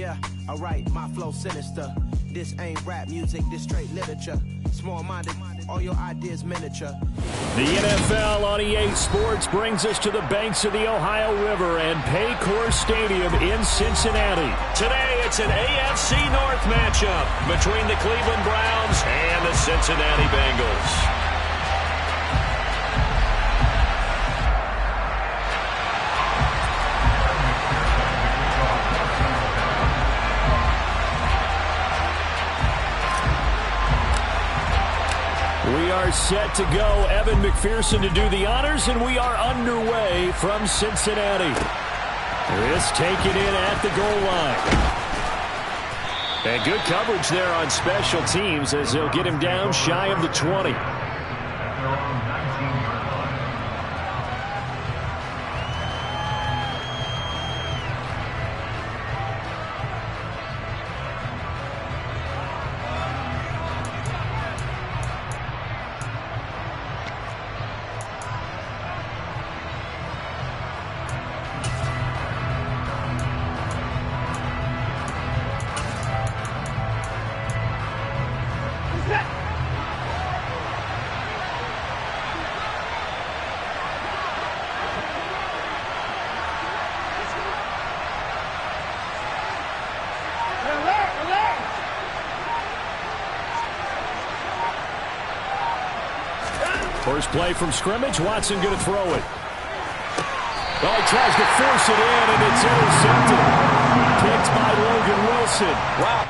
Yeah, alright, my flow sinister. This ain't rap music, this straight literature. Small-minded, all your ideas miniature. The NFL on EA Sports brings us to the banks of the Ohio River and Paycor Stadium in Cincinnati. Today, it's an AFC North matchup between the Cleveland Browns and the Cincinnati Bengals. We are set to go. Evan McPherson to do the honors, and we are underway from Cincinnati. This taken in at the goal line. And good coverage there on special teams as they'll get him down shy of the 20. First play from scrimmage. Watson going to throw it. Oh, he tries to force it in, and it's intercepted. Picked by Logan Wilson. Wow.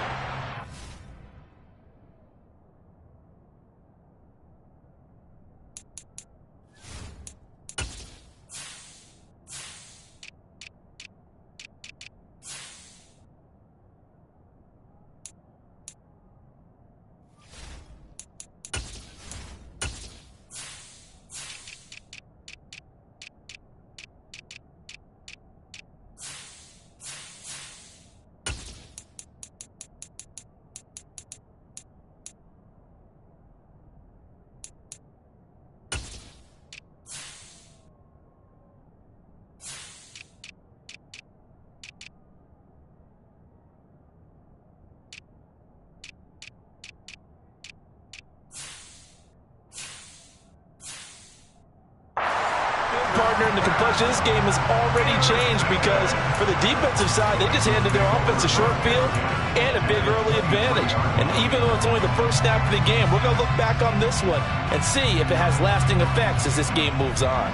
Partner, and the complexion of this game has already changed because for the defensive side, they just handed their offense a short field and a big early advantage. And even though it's only the first snap of the game, we're going to look back on this one and see if it has lasting effects as this game moves on.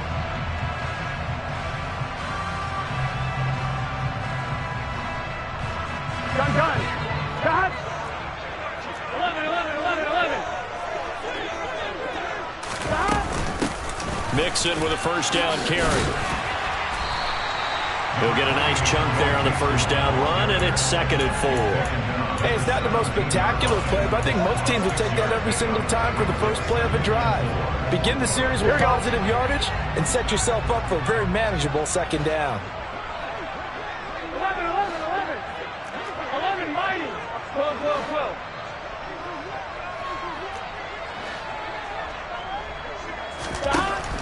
Gun. Cut. 11. Mixon with a first down carry. He'll get a nice chunk there on the first down run, and it's 2nd and 4. Hey, it's not the most spectacular play, but I think most teams will take that every single time for the first play of a drive. Begin the series with positive yardage and set yourself up for a very manageable second down. 11, mighty. 12.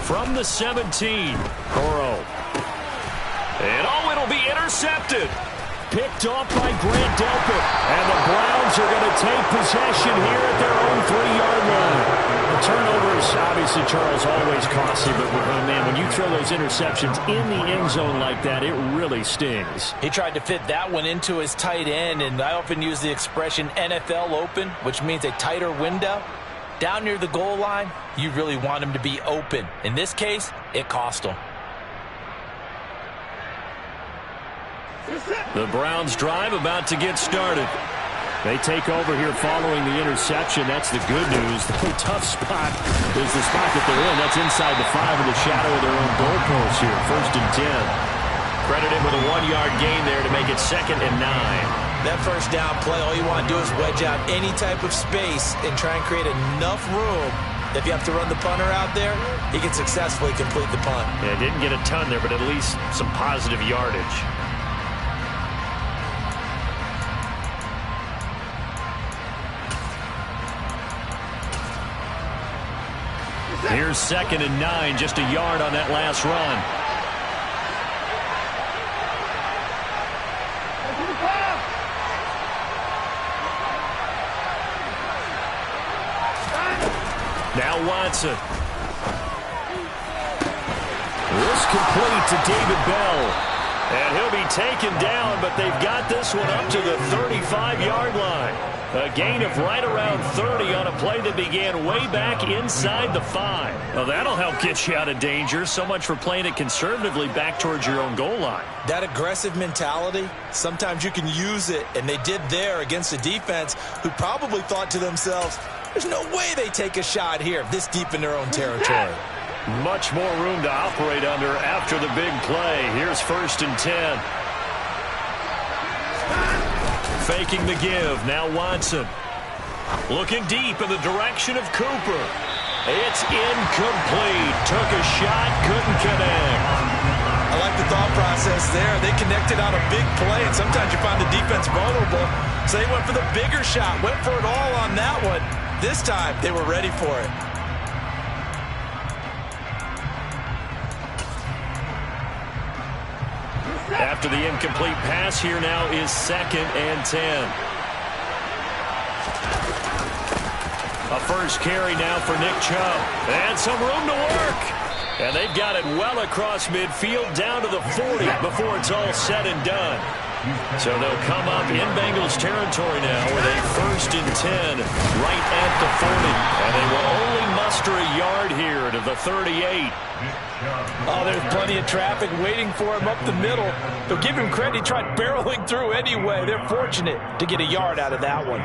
From the 17, Burrow. And it'll be intercepted. Picked off by Grant Delpit. And the Browns are going to take possession here at their own 3-yard line. The turnovers, obviously, Charles, always costly. But, man, when you throw those interceptions in the end zone like that, it really stings. He tried to fit that one into his tight end, and I often use the expression NFL open, which means a tighter window. Down near the goal line, you really want him to be open. In this case, it cost him. The Browns drive about to get started. They take over here following the interception. That's the good news. The tough spot is the spot that they're in. That's inside the 5 in the shadow of their own goalpost here. 1st and 10. Credited with a 1-yard gain there to make it 2nd and 9. That first down play, all you want to do is wedge out any type of space and try and create enough room. If you have to run the punter out there, he can successfully complete the punt. Yeah, didn't get a ton there, but at least some positive yardage. Here's 2nd and 9, just a yard on that last run. Now Watson. This complete to David Bell. And he'll be taken down, but they've got this one up to the 35-yard line. A gain of right around 30 on a play that began way back inside the 5. Well, that'll help get you out of danger. So much for playing it conservatively back towards your own goal line. That aggressive mentality, sometimes you can use it, and they did there against a defense who probably thought to themselves, there's no way they take a shot here this deep in their own territory. Much more room to operate under after the big play. Here's 1st and 10. Faking the give. Now Watson. Looking deep in the direction of Cooper. It's incomplete. Took a shot, couldn't connect. I like the thought process there. They connected on a big play, and sometimes you find the defense vulnerable. So they went for the bigger shot, went for it all on that one. This time, they were ready for it. After the incomplete pass, here now is 2nd and 10. A first carry now for Nick Chubb. And some room to work. And they've got it well across midfield down to the 40 before it's all said and done. So they'll come up in Bengals territory now with a 1st and 10 right at the 40. And they will only muster a yard here to the 38. Oh, there's plenty of traffic waiting for him up the middle. They'll give him credit. He tried barreling through anyway. They're fortunate to get a yard out of that one.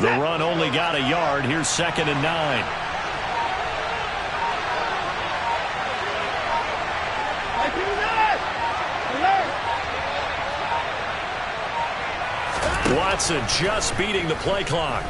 The run only got a yard. Here's 2nd and 9. Watson just beating the play clock.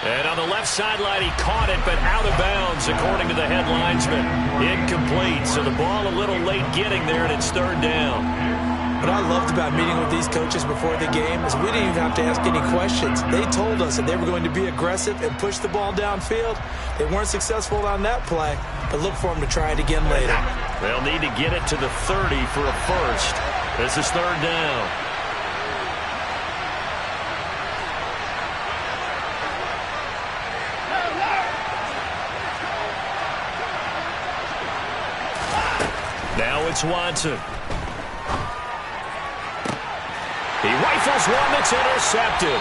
And on the left sideline, he caught it, but out of bounds, according to the head linesman. Incomplete, so the ball a little late getting there, and it's 3rd down. What I loved about meeting with these coaches before the game is we didn't even have to ask any questions. They told us that they were going to be aggressive and push the ball downfield. They weren't successful on that play, but look for them to try it again later. They'll need to get it to the 30 for a first. This is 3rd down. Now it's Watson. He rifles one that's intercepted.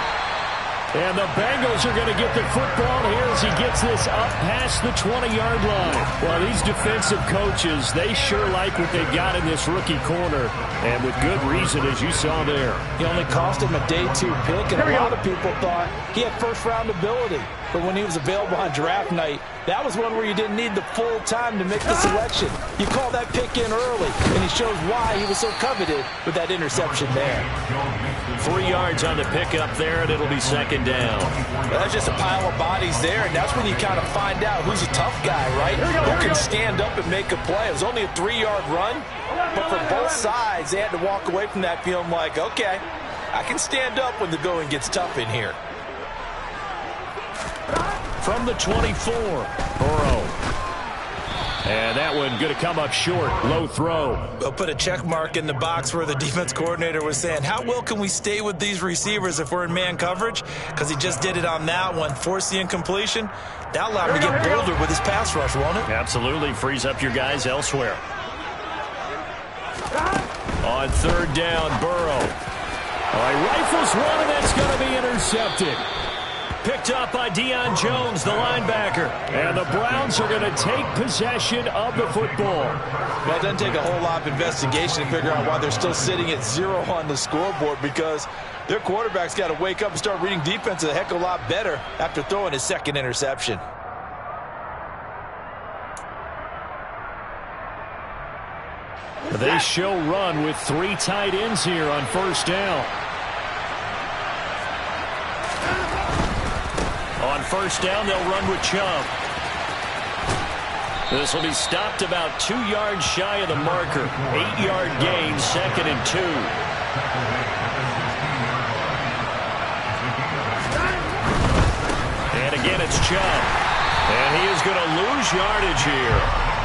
And the Bengals are going to get the football here as he gets this up past the 20-yard line. Well, these defensive coaches, they sure like what they've got in this rookie corner. And with good reason, as you saw there. He only cost him a day 2 pick, and a lot of people thought he had first-round ability. But when he was available on draft night, that was one where you didn't need the full time to make the selection. You call that pick in early, and he shows why he was so coveted with that interception there. 3 yards on the pickup there, and it'll be 2nd down. Well, that's just a pile of bodies there, and that's when you kind of find out who's a tough guy, right? Who can stand up and make a play. It was only a 3-yard run, but for both sides, they had to walk away from that feeling like, okay, I can stand up when the going gets tough in here. From the 24, Burrow. And that one going to come up short. Low throw. They'll put a check mark in the box where the defense coordinator was saying, how well can we stay with these receivers if we're in man coverage? Because he just did it on that one. Force the incompletion. That allowed him to get bolder with his pass rush, won't it? Absolutely. Frees up your guys elsewhere. On On third down, Burrow. He rifles one, and that's going to be intercepted. Picked up by Deion Jones, the linebacker. And the Browns are going to take possession of the football. Well, it doesn't take a whole lot of investigation to figure out why they're still sitting at 0 on the scoreboard, because their quarterback's got to wake up and start reading defense a heck of a lot better after throwing his second interception. They show run with 3 tight ends here on first down. On first down, they'll run with Chubb. This will be stopped about 2 yards shy of the marker. 8-yard gain, 2nd and 2. And again, it's Chubb. And he is going to lose yardage here.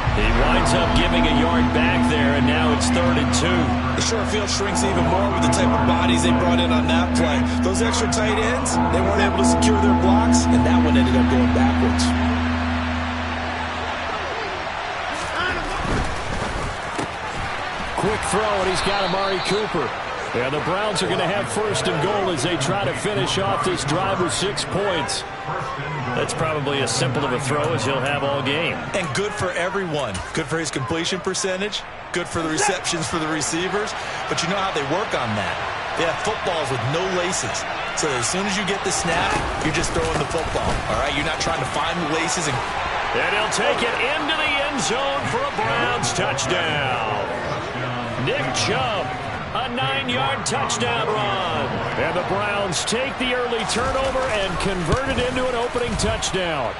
He winds up giving a yard back there, and now it's 3rd and 2. The short field shrinks even more with the type of bodies they brought in on that play. Those extra tight ends, they weren't able to secure their blocks, and that one ended up going backwards. Quick throw, and he's got Amari Cooper. And the Browns are going to have 1st and goal as they try to finish off this drive with 6 points. That's probably as simple of a throw as he'll have all game. And good for everyone. Good for his completion percentage. Good for the receptions for the receivers. But you know how they work on that. They have footballs with no laces. So as soon as you get the snap, you're just throwing the football. All right? You're not trying to find the laces. And he'll take it into the end zone for a Browns touchdown. Nick Chubb. A 9-yard touchdown run. And the Browns take the early turnover and convert it into an opening touchdown.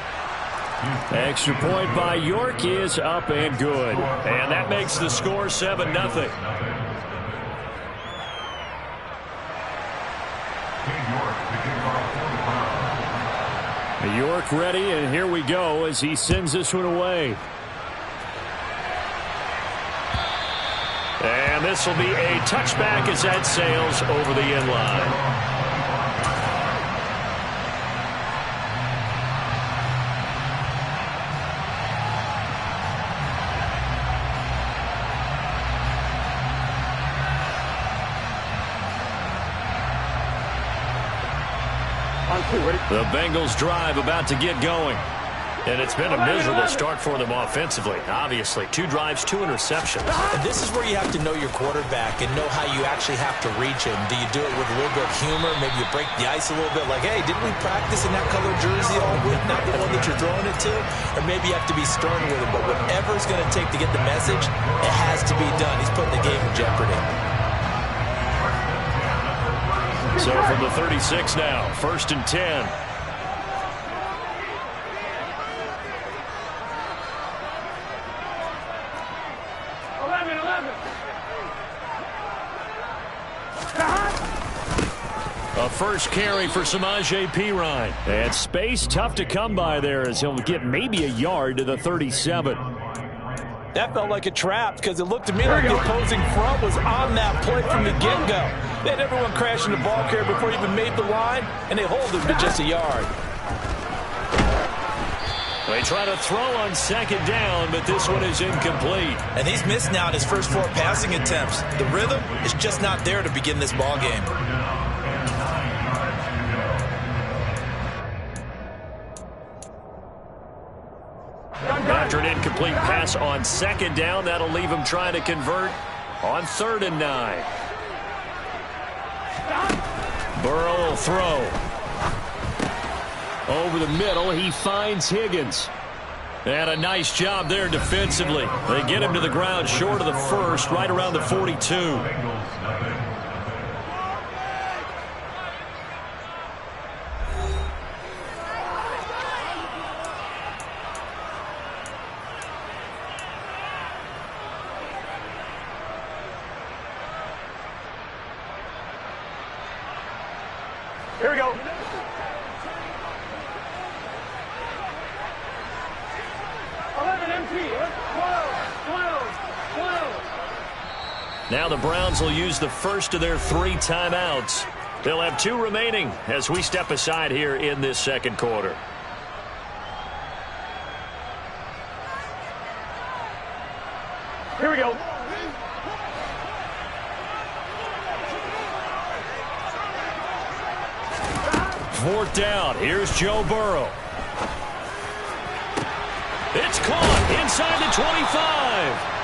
Extra point by York is up and good. And that makes the score 7-0. York ready, and here we go as he sends this one away. And this will be a touchback as that sails over the end line. The Bengals drive about to get going. And it's been a miserable start for them offensively. Obviously, 2 drives, 2 interceptions. And this is where you have to know your quarterback and know how you actually have to reach him. Do you do it with a little bit of humor? Maybe you break the ice a little bit like, hey, didn't we practice in that color jersey all week, not the one that you're throwing it to? Or maybe you have to be stern with him. But whatever it's going to take to get the message, it has to be done. He's putting the game in jeopardy. So from the 36 now, 1st and 10. A first carry for Samaje Perine. And space tough to come by there as he'll get maybe a yard to the 37. That felt like a trap because it looked to me like the opposing front was on that play from the get-go. They had everyone crashing the ball carrier before he even made the line, and they hold him to just a yard. They try to throw on 2nd down, but this one is incomplete. And he's missed now in his first 4 passing attempts. The rhythm is just not there to begin this ball game. After an incomplete pass on 2nd down, that'll leave him trying to convert on 3rd and 9. Burrow will throw. Over the middle, he finds Higgins. And a nice job there defensively. They get him to the ground short of the 1st, right around the 42. Here we go. 11 empty. 12. Now the Browns will use the first of their 3 timeouts. They'll have 2 remaining as we step aside here in this 2nd quarter. Here we go. 4th down. Here's Joe Burrow. It's caught inside the 25.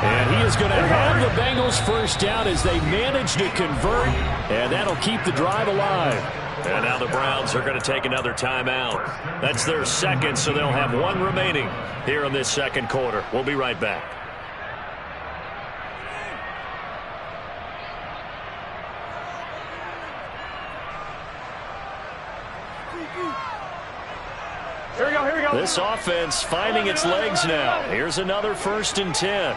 And he is going to have the Bengals first down as they manage to convert, and that'll keep the drive alive. And now the Browns are going to take another timeout. That's their second, so they'll have one remaining here in this second quarter. We'll be right back. Here we go, here we go. This offense finding its legs now. Here's another 1st and 10.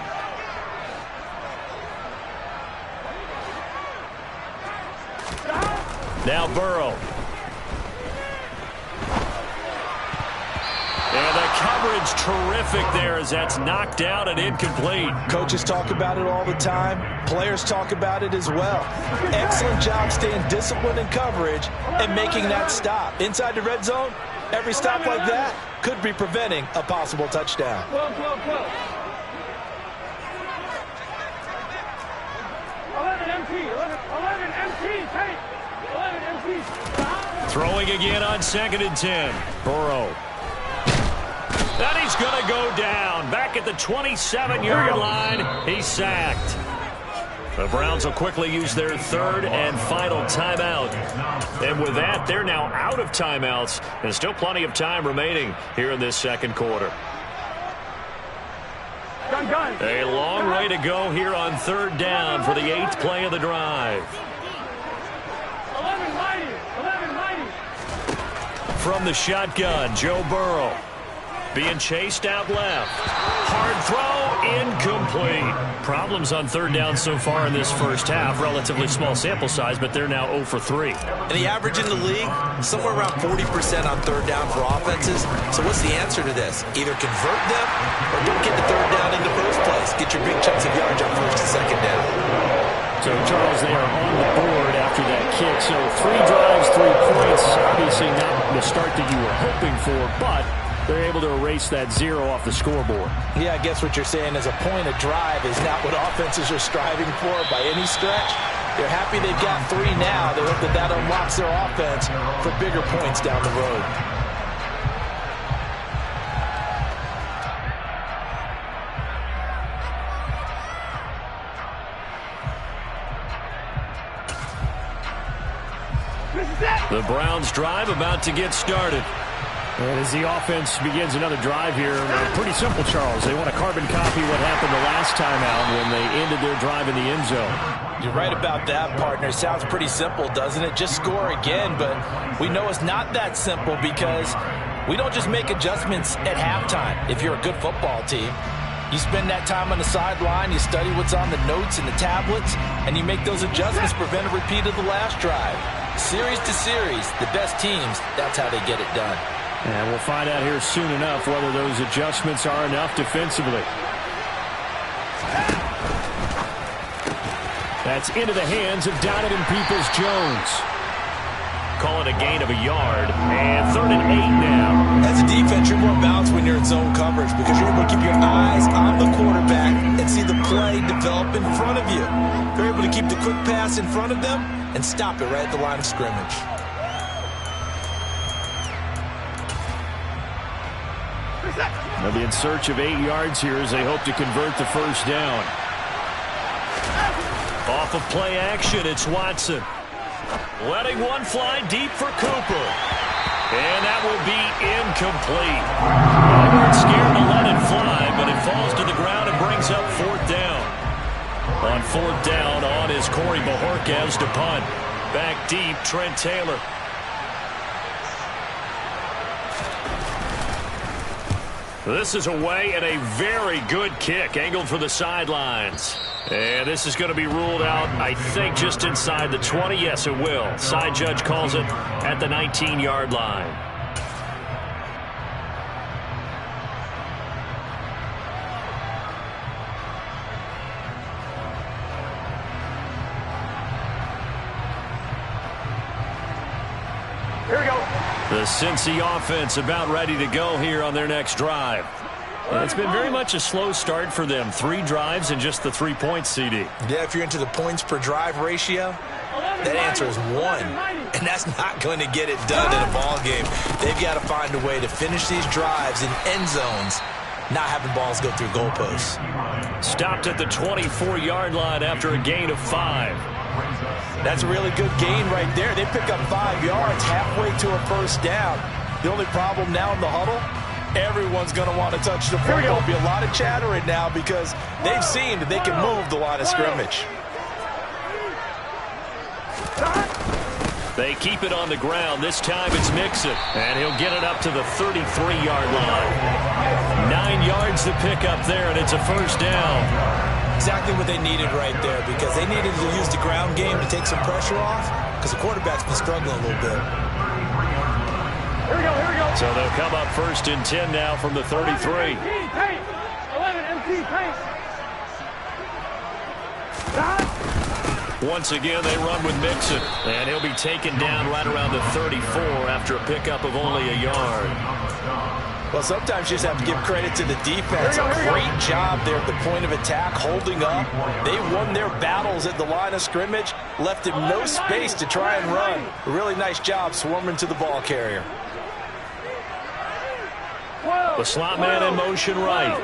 Now Burrow. And the coverage terrific there as that's knocked out and incomplete. Coaches talk about it all the time. Players talk about it as well. Excellent job staying disciplined in coverage and making that stop. Inside the red zone, every stop like that could be preventing a possible touchdown. 11 MT, 11 MT, take. 11 MT. Throwing again on 2nd and 10. Burrow. And he's going to go down. Back at the 27-yard line. He's sacked. The Browns will quickly use their 3rd and final timeout. And with that, they're now out of timeouts. And still plenty of time remaining here in this second quarter. A long way to go here on 3rd down for the 8th play of the drive. 11 mighty. From the shotgun, Joe Burrow. Being chased out left. Hard throw, incomplete. Problems on 3rd down so far in this first half. Relatively small sample size, but they're now 0 for 3. And the average in the league, somewhere around 40% on 3rd down for offenses. So what's the answer to this? Either convert them or don't get the 3rd down in the first place. Get your big chunks of yards on 1st and 2nd down. So, Charles, they are on the board after that kick. So 3 drives, 3 points. Obviously not the start that you were hoping for, but they're able to erase that 0 off the scoreboard. Yeah, I guess what you're saying is a point of drive is not what offenses are striving for by any stretch. They're happy they've got 3 now. They hope that that unlocks their offense for bigger points down the road. The Browns drive about to get started. And as the offense begins another drive here, pretty simple, Charles. They want to carbon copy what happened the last time out when they ended their drive in the end zone. You're right about that, partner. Sounds pretty simple, doesn't it? Just score again, but we know it's not that simple because we don't just make adjustments at halftime. If you're a good football team, you spend that time on the sideline, you study what's on the notes and the tablets, and you make those adjustments to prevent a repeat of the last drive. Series to series, the best teams, that's how they get it done. And we'll find out here soon enough whether those adjustments are enough defensively. That's into the hands of Donovan Peoples-Jones. Call it a gain of a yard. And 3rd and 8 now. As a defense, you're more balanced when you're in zone coverage because you're able to keep your eyes on the quarterback and see the play develop in front of you. You're able to keep the quick pass in front of them and stop it right at the line of scrimmage. They'll be in search of 8 yards here as they hope to convert the first down. Off of play action, it's Watson. Letting one fly deep for Cooper. And that will be incomplete. They weren't scared to let it fly, but it falls to the ground and brings up 4th down. On 4th down, on is Corey Bojorquez to punt. Back deep, Trent Taylor. This is away and a very good kick angled for the sidelines. And this is going to be ruled out, I think, just inside the 20. Yes, it will. Side judge calls it at the 19-yard line. Here we go. The Cincy offense about ready to go here on their next drive. And it's been very much a slow start for them. 3 drives and just the 3 points, CD. Yeah, if you're into the points per drive ratio, That answer is 1, and that's not going to get it done in a ball game. They've got to find a way to finish these drives in end zones, not having balls go through goalposts. Stopped at the 24-yard line after a gain of 5. That's a really good gain right there. They pick up 5 yards halfway to a first down. The only problem now in the huddle, everyone's going to want to touch the football. There'll be a lot of chatter right now because they've seen that they can move the line of scrimmage. They keep it on the ground. This time it's Mixon, and he'll get it up to the 33-yard line. 9 yards to pick up there, and it's a first down. Exactly what they needed right there, because they needed to use the ground game to take some pressure off, because the quarterback's been struggling a little bit. Here we go, here we go. So they'll come up 1st and 10 now from the 33. 11 MT pace. Once again, they run with Mixon, and he'll be taken down right around the 34 after a pickup of only a yard. Well, sometimes you just have to give credit to the defense. A great job there at the point of attack, holding up. They won their battles at the line of scrimmage, left him no space to try and run. A really nice job swarming to the ball carrier. The slot man in motion right.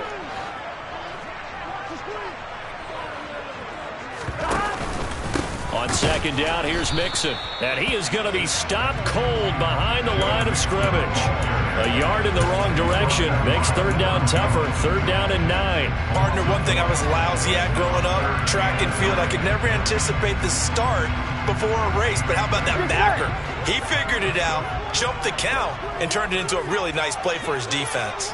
On 2nd down, here's Mixon. And he is going to be stopped cold behind the line of scrimmage. A yard in the wrong direction makes 3rd down tougher. 3rd down and 9. Partner, one thing I was lousy at growing up, track and field, I could never anticipate the start before a race. But how about that backer? He figured it out, jumped the count, and turned it into a really nice play for his defense.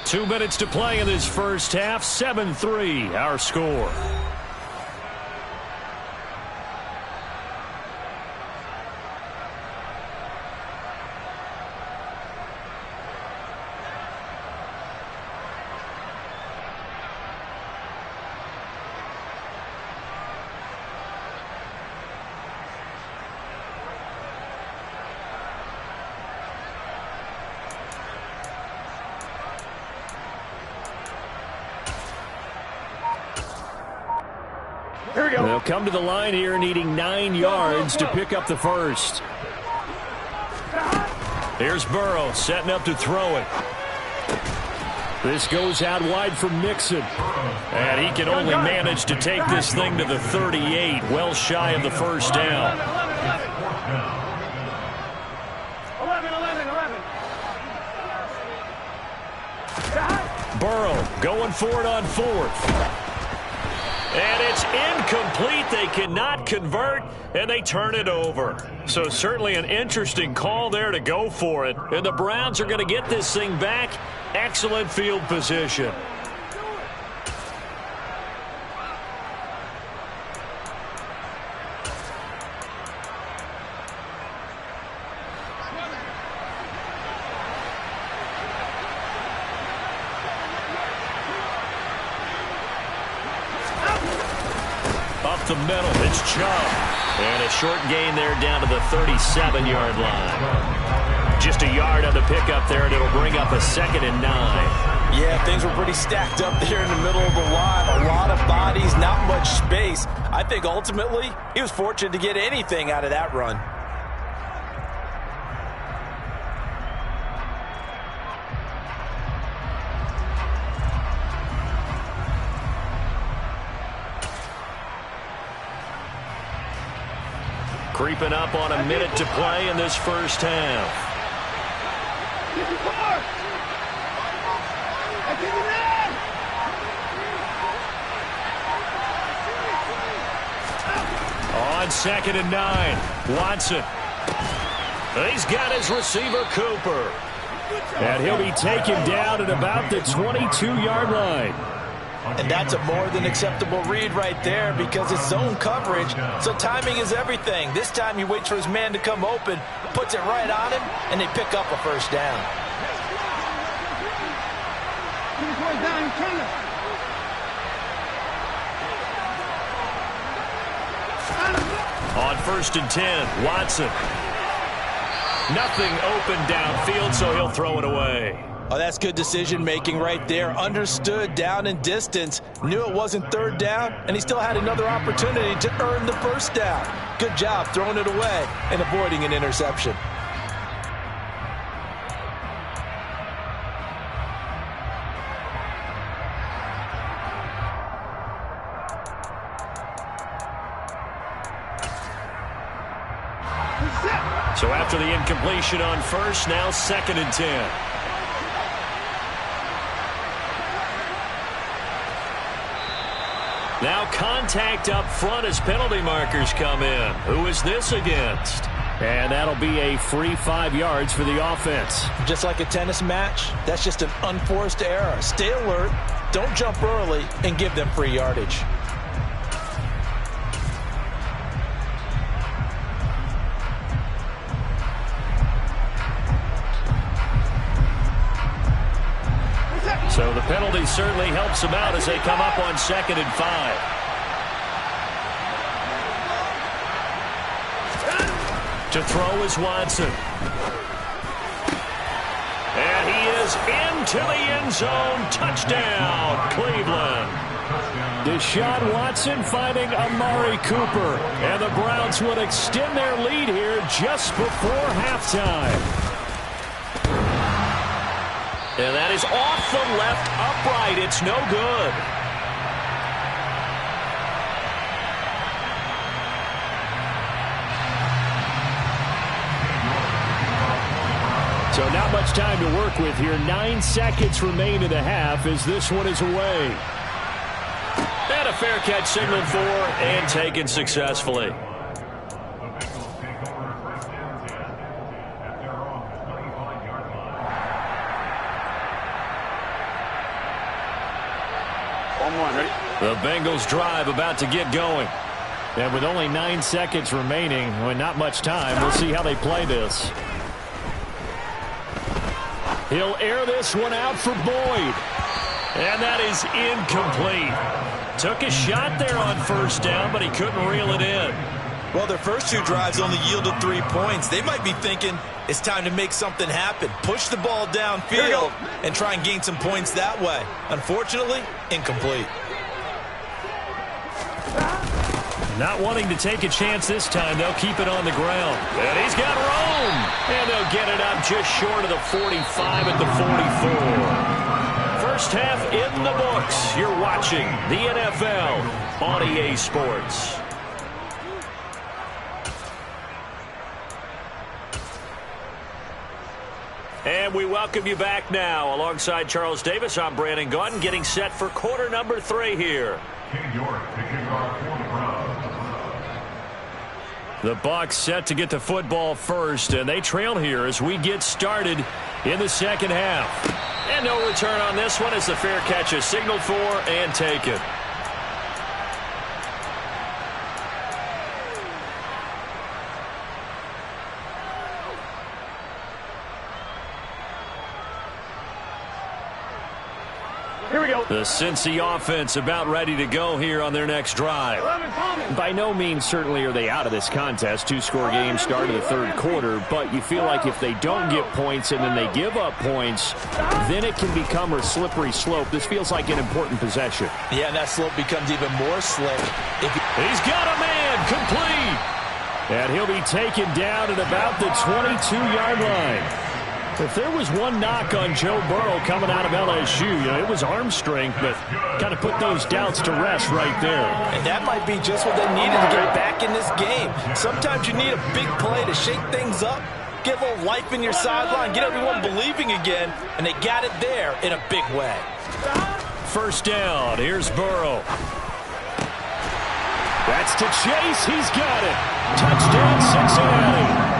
Two minutes to play in this first half. 7-3, our score. They'll come to the line here needing 9 yards to pick up the first. Here's Burrow setting up to throw it. This goes out wide for Mixon. And he can only manage to take this thing to the 38, well shy of the first down. 11. Burrow going for it on 4th. And it's incomplete. They cannot convert, and they turn it over. So certainly an interesting call there to go for it. And the Browns are going to get this thing back. Excellent field position. The middle, it's Chubb. And a short gain there down to the 37-yard line. Just a yard on the pickup there, and it'll bring up a 2nd and 9. Yeah, things were pretty stacked up there in the middle of the line. A lot of bodies, not much space. I think ultimately he was fortunate to get anything out of that run. Creeping up on a minute to play in this first half. On 2nd and 9, Watson. He's got his receiver, Cooper. And he'll be taken down at about the 22-yard line. And that's a more than acceptable read right there because it's zone coverage, so timing is everything. This time he waits for his man to come open, puts it right on him, and they pick up a first down. On 1st and 10, Watson. Nothing open downfield, so he'll throw it away. Oh, that's good decision-making right there. Understood down and distance, knew it wasn't third down, and he still had another opportunity to earn the first down. Good job throwing it away and avoiding an interception. So after the incompletion on first, now 2nd and 10. Now contact up front as penalty markers come in. Who is this against? And that'll be a free 5 yards for the offense. Just like a tennis match, that's just an unforced error. Stay alert, don't jump early, and give them free yardage. So the penalty certainly helps them out as they come up on 2nd and 5. To throw is Watson. And he is into the end zone. Touchdown, Cleveland. Deshaun Watson finding Amari Cooper. And the Browns would extend their lead here just before halftime. And that is off the left upright. It's no good. So not much time to work with here. 9 seconds remain in the half as this one is away. And a fair catch signaled for and taken successfully. The Bengals drive about to get going. And with only 9 seconds remaining, well, not much time, we'll see how they play this. He'll air this one out for Boyd. And that is incomplete. Took a shot there on first down, but he couldn't reel it in. Well, their first 2 drives only yielded 3 points. They might be thinking it's time to make something happen. Push the ball downfield and try and gain some points that way. Unfortunately, incomplete. Not wanting to take a chance this time, they'll keep it on the ground. And he's got room. And they'll get it up just short of the 45 at the 44. First half in the books. You're watching the NFL on EA Sports. And we welcome you back now. Alongside Charles Davis, I'm Brandon Gaudin, getting set for quarter number 3 here. The Bucs set to get the football first, and they trail here as we get started in the second half. And no return on this one as the fair catch is signaled for and taken. Here we go. The Cincy offense about ready to go here on their next drive. By no means certainly are they out of this contest. 2-score game start of the third quarter, but you feel like if they don't get points and then they give up points, then it can become a slippery slope. This feels like an important possession. Yeah, and that slope becomes even more slick. He's got a man complete. And he'll be taken down at about the 22-yard line. If there was one knock on Joe Burrow coming out of LSU, it was arm strength, but kind of put those doubts to rest right there. And that might be just what they needed to get back in this game. Sometimes you need a big play to shake things up, get a little life in your sideline, get everyone believing again, and they got it there in a big way. First down, here's Burrow. That's to Chase, he's got it. Touchdown, Cincinnati.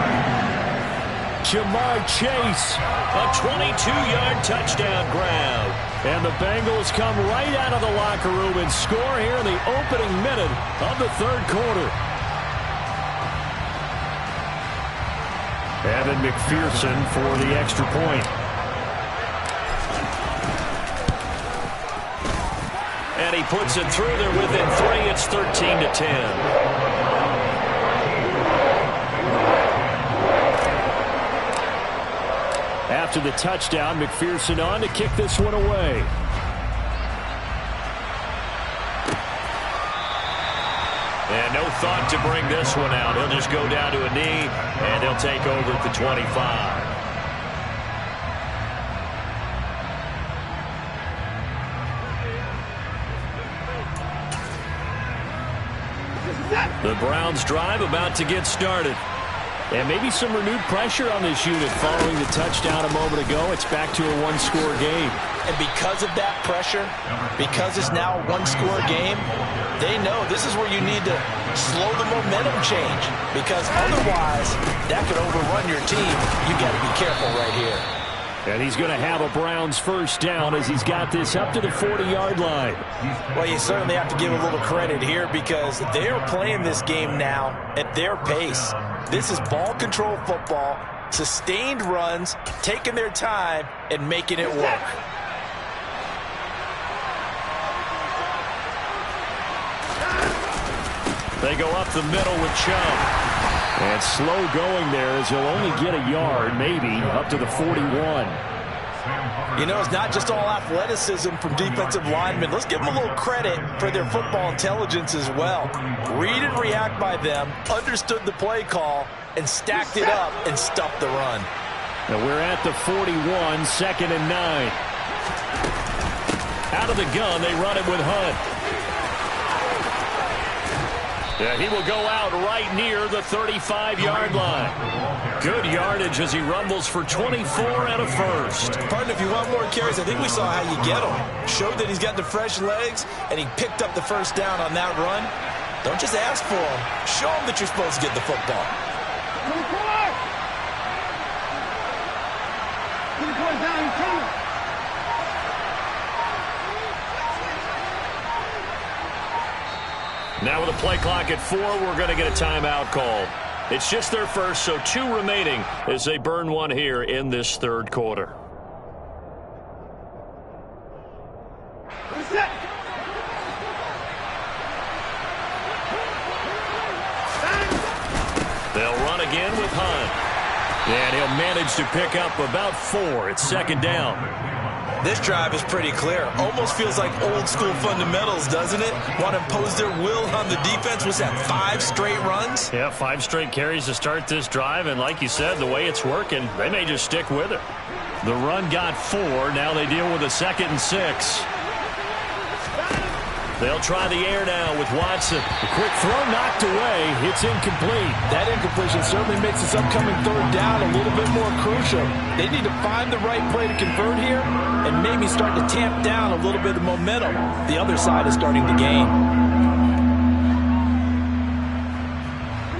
Jamar Chase, a 22-yard touchdown grab. And the Bengals come right out of the locker room and score here in the opening minute of the third quarter. Evan McPherson for the extra point. And he puts it through there within 3. It's 13-10. After the touchdown, McPherson on to kick this one away. And no thought to bring this one out. He'll just go down to a knee, and they'll take over at the 25. The Browns drive about to get started. And maybe some renewed pressure on this unit following the touchdown a moment ago. It's back to a one-score game. And because of that pressure, because it's now a one-score game, they know this is where you need to slow the momentum change. Because otherwise, that could overrun your team. You got to be careful right here. And he's going to have a Browns first down as he's got this up to the 40-yard line. Well, you certainly have to give a little credit here because they're playing this game now at their pace. This is ball control football, sustained runs, taking their time, and making it work. They go up the middle with Chubb. And slow going there as he'll only get a yard, maybe, up to the 41. You know, it's not just all athleticism from defensive linemen. Let's give them a little credit for their football intelligence as well. Read and react by them, understood the play call, and stacked it up and stuffed the run. Now we're at the 41, 2nd and 9. Out of the gun, they run it with Hunt. Yeah, he will go out right near the 35-yard line. Good yardage as he rumbles for 24 and a first. Partner, if you want more carries, I think we saw how you get him. Showed that he's got the fresh legs, and he picked up the first down on that run. Don't just ask for him. Show him that you're supposed to get the football. Now with a play clock at 4, we're going to get a timeout called. It's just their first, so 2 remaining as they burn one here in this third quarter. They'll run again with Hunt. And he'll manage to pick up about 4. It's 2nd down. This drive is pretty clear. Almost feels like old school fundamentals, doesn't it? Want to impose their will on the defense. Was that 5 straight runs? Yeah, 5 straight carries to start this drive. And like you said, the way it's working, they may just stick with it. The run got 4. Now they deal with a 2nd and 6. They'll try the air now with Watson. A quick throw knocked away. It's incomplete. That incompletion certainly makes this upcoming third down a little bit more crucial. They need to find the right play to convert here and maybe start to tamp down a little bit of momentum. The other side is starting to gain.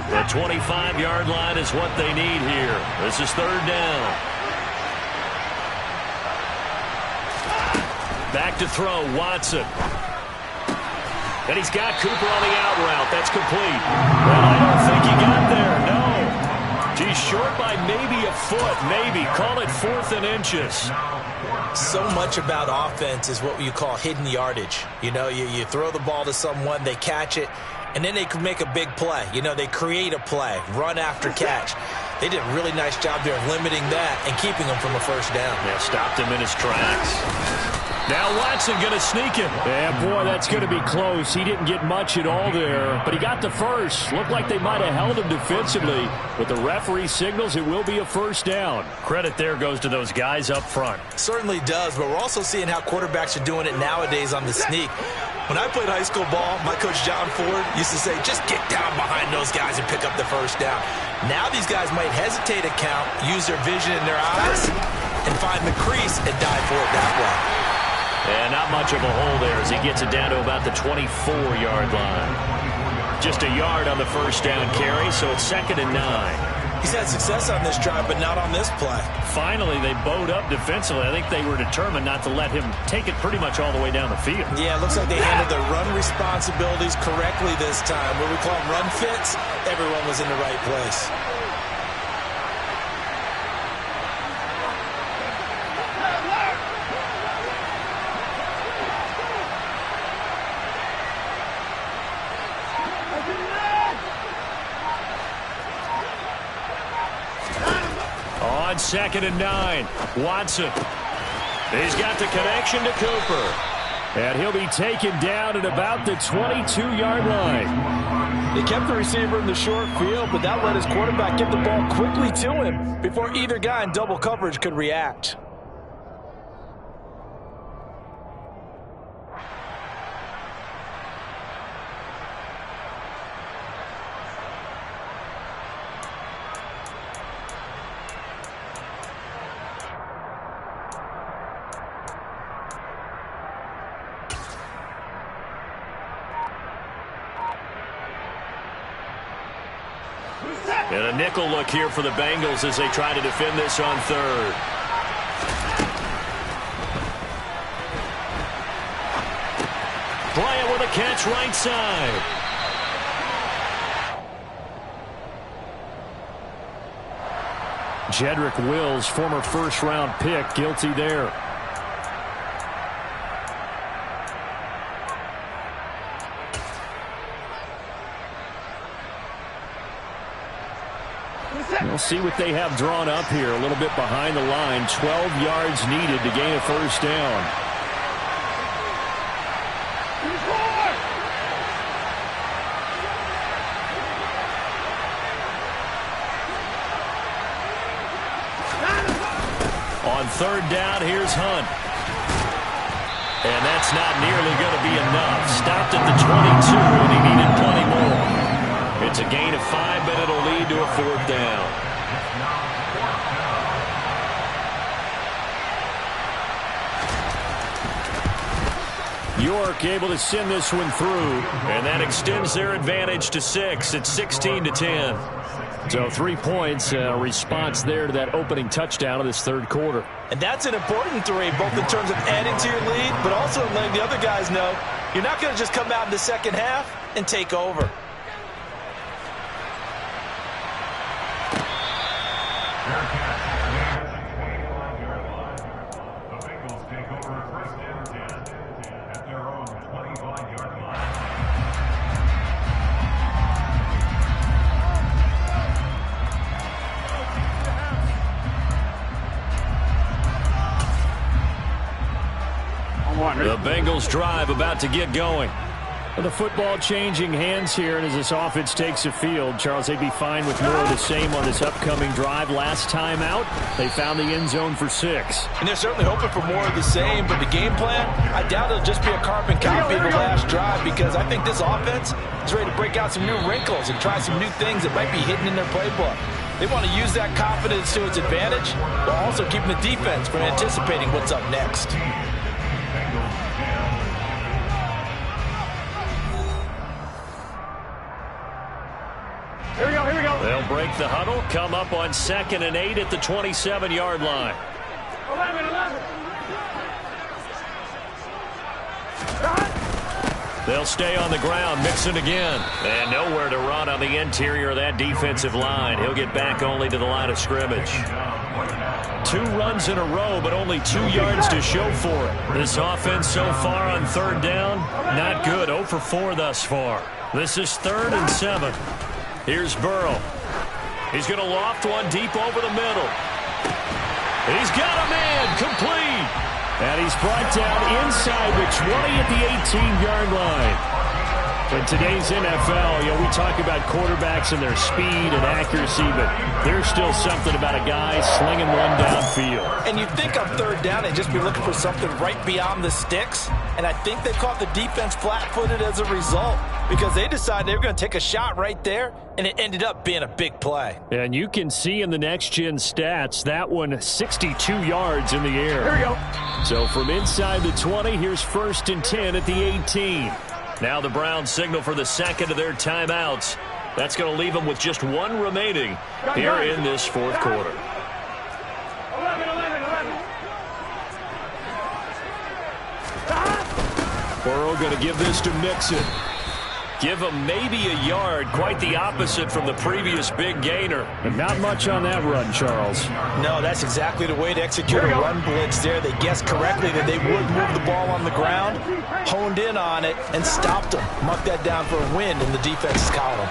The 25-yard line is what they need here. This is 3rd down. Back to throw, Watson. And he's got Cooper on the out route. That's complete. Well, I don't think he got there. No. He's short by maybe a foot. Maybe. Call it 4th and inches. So much about offense is what you call hidden yardage. You know, you throw the ball to someone, they catch it, and then they can make a big play. You know, they create a play, run after catch. They did a really nice job there of limiting that and keeping him from a first down. Yeah, stopped him in his tracks. Now Watson going to sneak it. Yeah, boy, that's going to be close. He didn't get much at all there, but he got the first. Looked like they might have held him defensively, but the referee signals it will be a first down. Credit there goes to those guys up front. Certainly does, but we're also seeing how quarterbacks are doing it nowadays on the sneak. When I played high school ball, my coach John Ford used to say, just get down behind those guys and pick up the first down. Now these guys might hesitate to count, use their vision in their eyes, and find the crease and dive for it that way. And not much of a hole there as he gets it down to about the 24-yard line. Just a yard on the first down carry, so it's 2nd and 9. He's had success on this drive, but not on this play. Finally, they bowed up defensively. I think they were determined not to let him take it pretty much all the way down the field. Yeah, it looks like they handled their run responsibilities correctly this time. What we call run fits, everyone was in the right place. 2nd and 9. Watson. He's got the connection to Cooper. And he'll be taken down at about the 22-yard line. They kept the receiver in the short field, but that let his quarterback get the ball quickly to him before either guy in double coverage could react. And a nickel look here for the Bengals as they try to defend this on 3rd. Bryant with a catch right side. Jedrick Wills, former first-round pick, guilty there. We'll see what they have drawn up here. A little bit behind the line. 12 yards needed to gain a first down. On 3rd down, here's Hunt. And that's not nearly going to be enough. Stopped at the 22, and he needed plenty more. It's a gain of 5, but it'll lead to a 4th down. York able to send this one through, and that extends their advantage to 6. It's 16-10. So 3 points, response there to that opening touchdown of this 3rd quarter. And that's an important 3, both in terms of adding to your lead, but also letting the other guys know you're not going to just come out in the second half and take over. The Bengals drive about to get going. Well, the football changing hands here, and as this offense takes the field, Charles, they'd be fine with more of the same on this upcoming drive. Last time out, they found the end zone for 6. And they're certainly hoping for more of the same, but the game plan, I doubt it'll just be a carbon copy of the last drive, because I think this offense is ready to break out some new wrinkles and try some new things that might be hidden in their playbook. They want to use that confidence to its advantage, while also keeping the defense from anticipating what's up next. Here we go, here we go. They'll break the huddle, come up on 2nd and 8 at the 27-yard line. 11. They'll stay on the ground, mixing again. And nowhere to run on the interior of that defensive line. He'll get back only to the line of scrimmage. 2 runs in a row, but only 2 yards to show for it. This offense so far on 3rd down, not good. 0 for 4 thus far. This is 3rd and 7. Here's Burrow. He's going to loft one deep over the middle. He's got a man, complete. And he's brought down inside the 20 at the 18-yard line. In today's NFL, we talk about quarterbacks and their speed and accuracy, but there's still something about a guy slinging one downfield. And you'd think on 3rd down they'd just be looking for something right beyond the sticks, and I think they caught the defense flat-footed as a result, because they decided they were going to take a shot right there, and it ended up being a big play. And you can see in the next-gen stats, that one 62 yards in the air. Here we go. So from inside the 20, here's 1st and 10 at the 18. Now the Browns signal for the 2nd of their timeouts. That's going to leave them with just 1 remaining here in this 4th quarter. 11. Burrow going to give this to Mixon. Give him maybe a yard, quite the opposite from the previous big gainer. And not much on that run, Charles. No, that's exactly the way to execute a run blitz there. They guessed correctly that they would move the ball on the ground, honed in on it, and stopped them. Mark that down for a win in the defense's column.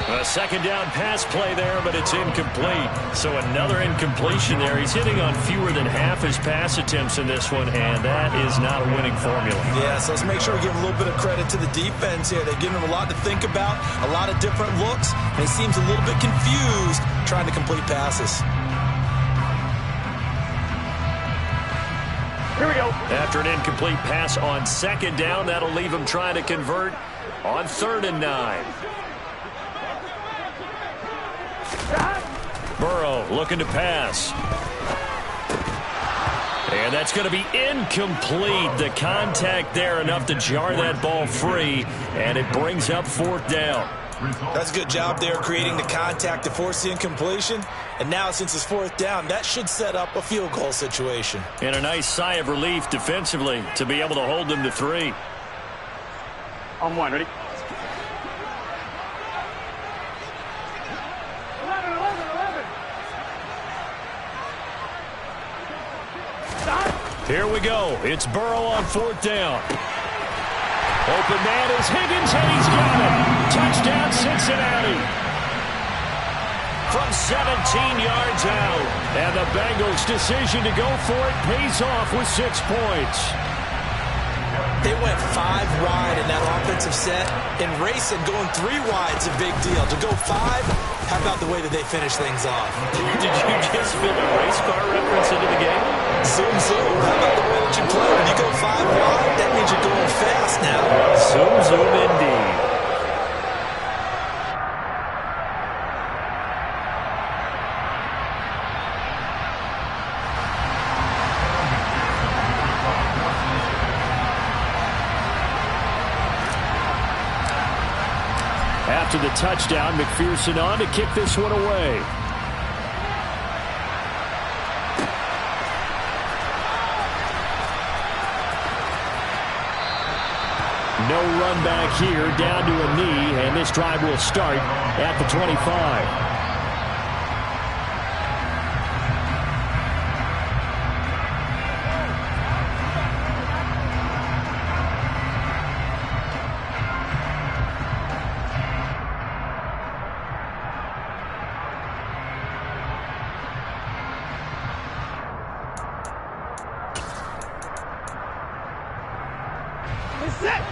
A second down pass play there, but it's incomplete. So another incompletion there. He's hitting on fewer than half his pass attempts in this one, and that is not a winning formula. Yeah, so let's make sure we give a little bit of credit to the defense here. They've given him a lot to think about, a lot of different looks, and he seems a little bit confused trying to complete passes. Here we go. After an incomplete pass on second down, that'll leave him trying to convert on 3rd and 9. Burrow looking to pass. And that's going to be incomplete. The contact there enough to jar that ball free, and it brings up 4th down. That's a good job there creating the contact to force the incompletion. And now since it's 4th down, that should set up a field goal situation. And a nice sigh of relief defensively to be able to hold them to 3. On 1, ready? 11, 11, 11. Stop. Here we go. It's Burrow on 4th down. Open man is Higgins, and he's got it. Touchdown, Cincinnati. From 17 yards out. And the Bengals' decision to go for it pays off with 6 points. They went 5 wide in that offensive set. In racing, going 3 wide's a big deal. To go 5, how about the way that they finish things off? Did you just fit a race car reference into the game? Zoom, zoom. How about the way that you play? When you go 5 wide, that means you're going fast now. Zoom, zoom indeed. After the touchdown, McPherson on to kick this one away. No run back here, down to a knee, and this drive will start at the 25.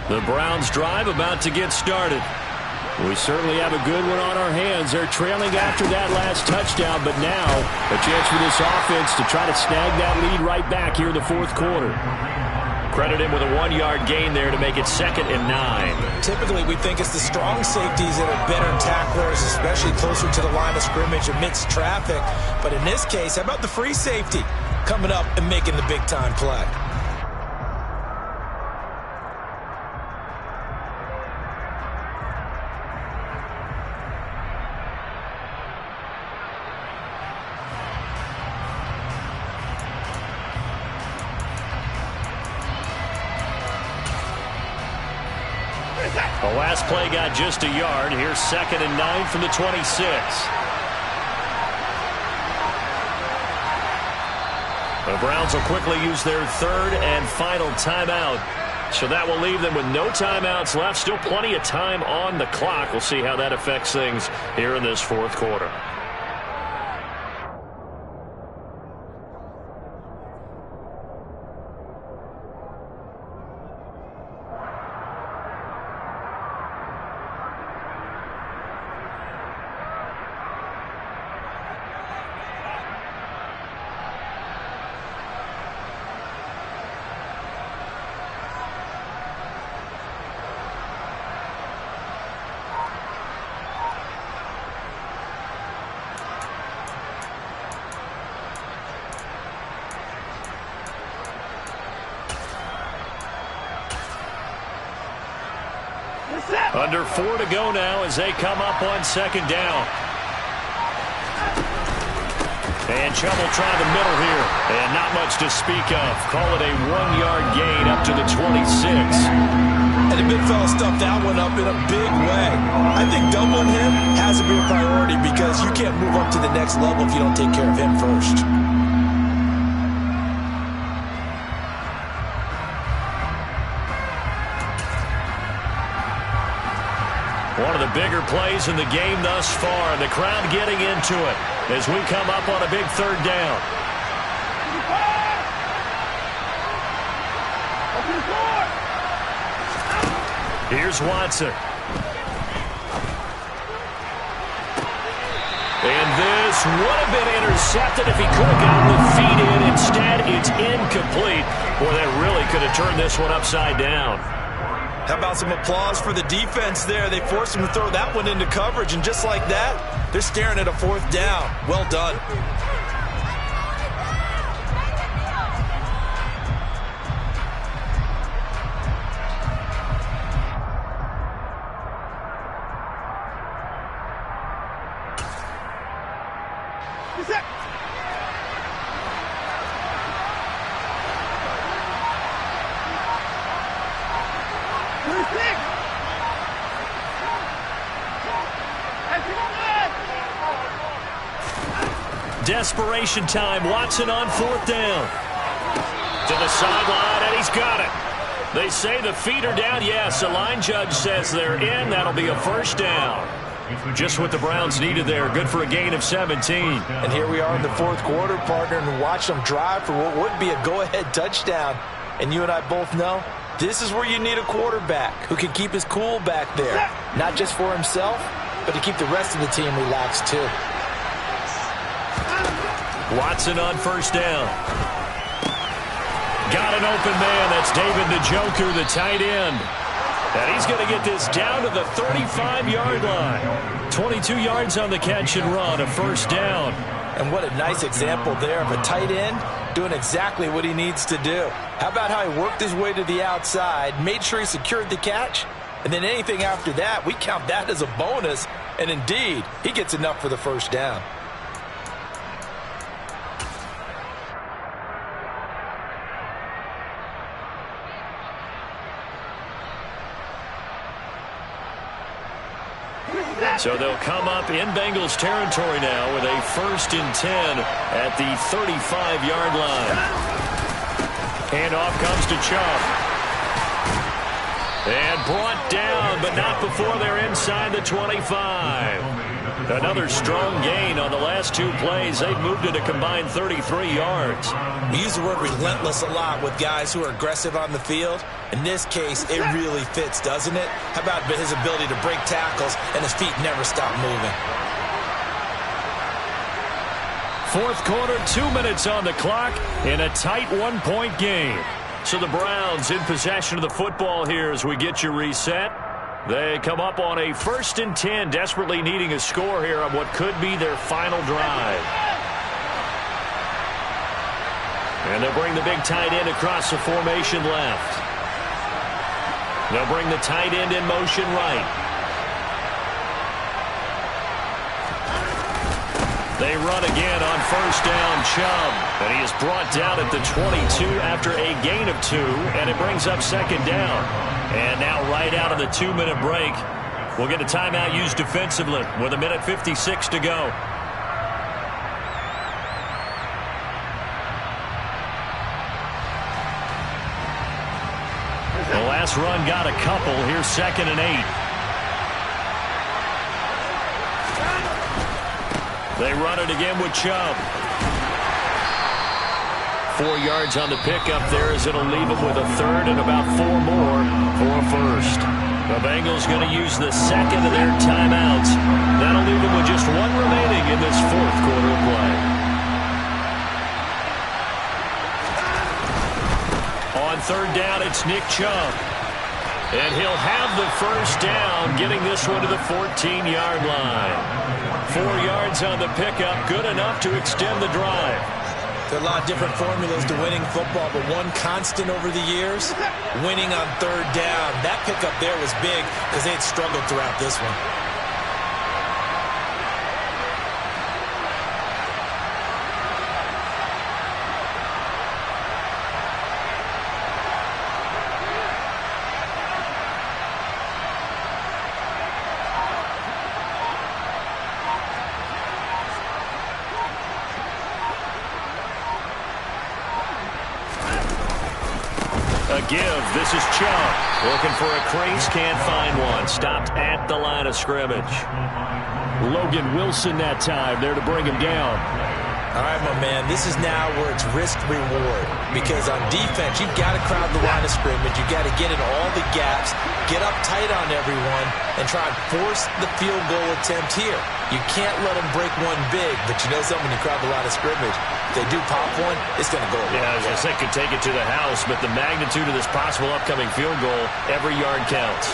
The Browns drive about to get started. We certainly have a good one on our hands. They're trailing after that last touchdown, but now a chance for this offense to try to snag that lead right back here in the 4th quarter. Credit him with a 1-yard gain there to make it 2nd and 9. Typically, we think it's the strong safeties that are better tacklers, especially closer to the line of scrimmage amidst traffic. But in this case, how about the free safety coming up and making the big-time play? The last play got just a yard. Here's 2nd and 9 from the 26. The Browns will quickly use their 3rd and final timeout. So that will leave them with no timeouts left. Still plenty of time on the clock. We'll see how that affects things here in this 4th quarter. Under 4 to go now as they come up on 2nd down. And trouble trying the middle here. And not much to speak of. Call it a 1-yard gain up to the 26. And the big fella stuffed that one up in a big way. I think doubling him has to be a priority because you can't move up to the next level if you don't take care of him first. One of the bigger plays in the game thus far, and the crowd getting into it as we come up on a big third down. Here's Watson. And this would have been intercepted if he could have gotten the feet in. Instead, it's incomplete. Boy, that really could have turned this one upside down. How about some applause for the defense there? They forced him to throw that one into coverage, and just like that, they're staring at a fourth down. Well done. Desperation time. Watson on fourth down. To the sideline, and he's got it. They say the feet are down. Yes, the line judge says they're in. That'll be a first down. Just what the Browns needed there. Good for a gain of 17. And here we are in the fourth quarter, partner, and watch them drive for what would be a go-ahead touchdown. And you and I both know this is where you need a quarterback who can keep his cool back there. Not just for himself, but to keep the rest of the team relaxed too. Watson on first down. Got an open man. That's David Njoku, the tight end. And he's going to get this down to the 35-yard line. 22 yards on the catch and run, a first down. And what a nice example there of a tight end doing exactly what he needs to do. How about how he worked his way to the outside, made sure he secured the catch, and then anything after that, we count that as a bonus. And indeed, he gets enough for the first down. So they'll come up in Bengals territory now with a 1st and 10 at the 35-yard line. Handoff comes to Chubb. And brought down, but not before they're inside the 25. Another strong gain on the last two plays. They've moved it a combined 33 yards. We use the word relentless a lot with guys who are aggressive on the field. In this case, it really fits, doesn't it? How about his ability to break tackles and his feet never stop moving? Fourth quarter, 2 minutes on the clock in a tight one-point game. So the Browns in possession of the football here as we get you reset. They come up on a 1st and 10, desperately needing a score here on what could be their final drive. And they'll bring the big tight end across the formation left. They'll bring the tight end in motion right. They run again on first down, Chubb. And he is brought down at the 22 after a gain of 2, and it brings up second down. And now right out of the 2-minute break, we'll get a timeout used defensively with 1:56 to go. The last run got a couple. Here's 2nd and 8. They run it again with Chubb. 4 yards on the pickup there as it'll leave them with a third and about 4 more for a first. The Bengals going to use the second of their timeouts. That'll leave them with just 1 remaining in this fourth quarter of play. On third down, it's Nick Chubb. And he'll have the first down, getting this one to the 14-yard line. 4 yards on the pickup, good enough to extend the drive. There are a lot of different formulas to winning football, but one constant over the years, winning on third down. That pickup there was big because they had struggled throughout this one. A give. This is Chubb. Looking for a crease. Can't find one. Stopped at the line of scrimmage. Logan Wilson that time there to bring him down. All right, my man, this is now where it's risk-reward. Because on defense, you've got to crowd the line of scrimmage. You've got to get in all the gaps, get up tight on everyone, and try and force the field goal attempt here. You can't let them break one big, but you know something, when you crowd the line of scrimmage, if they do pop one, it's going to go away. Yeah, I was going to say could take it to the house, but the magnitude of this possible upcoming field goal, every yard counts.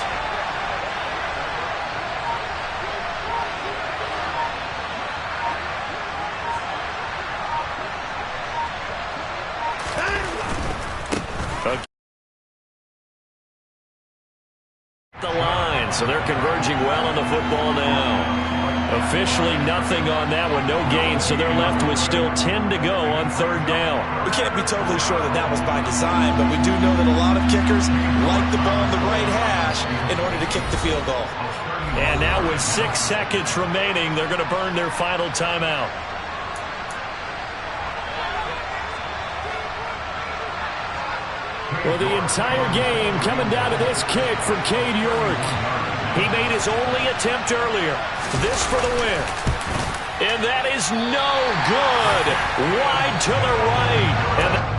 The line, so they're converging well on the football now. Officially nothing on that one, no gain, so they're left with still 10 to go on third down. We can't be totally sure that that was by design, but we do know that a lot of kickers like the ball in the right hash in order to kick the field goal. And now with 6 seconds remaining, they're going to burn their final timeout. Well, the entire game coming down to this kick from Cade York. He made his only attempt earlier. This for the win. And that is no good. Wide to the right. And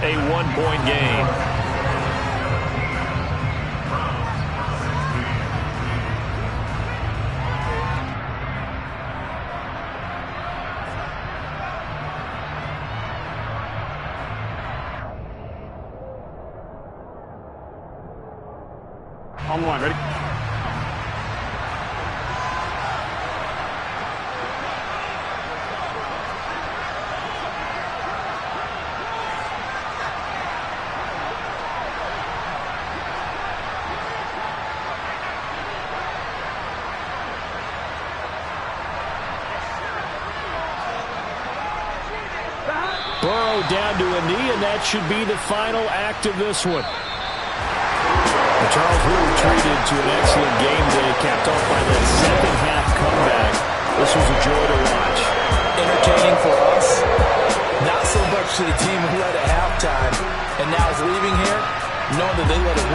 a one-point game. On the line, ready? Burrow down to a knee, and that should be the final act of this one. Charles, we retreated to an excellent game day, capped off by that second-half comeback. This was a joy to watch. Entertaining for us, not so much to the team who led at halftime and now is leaving here, knowing that they let it win.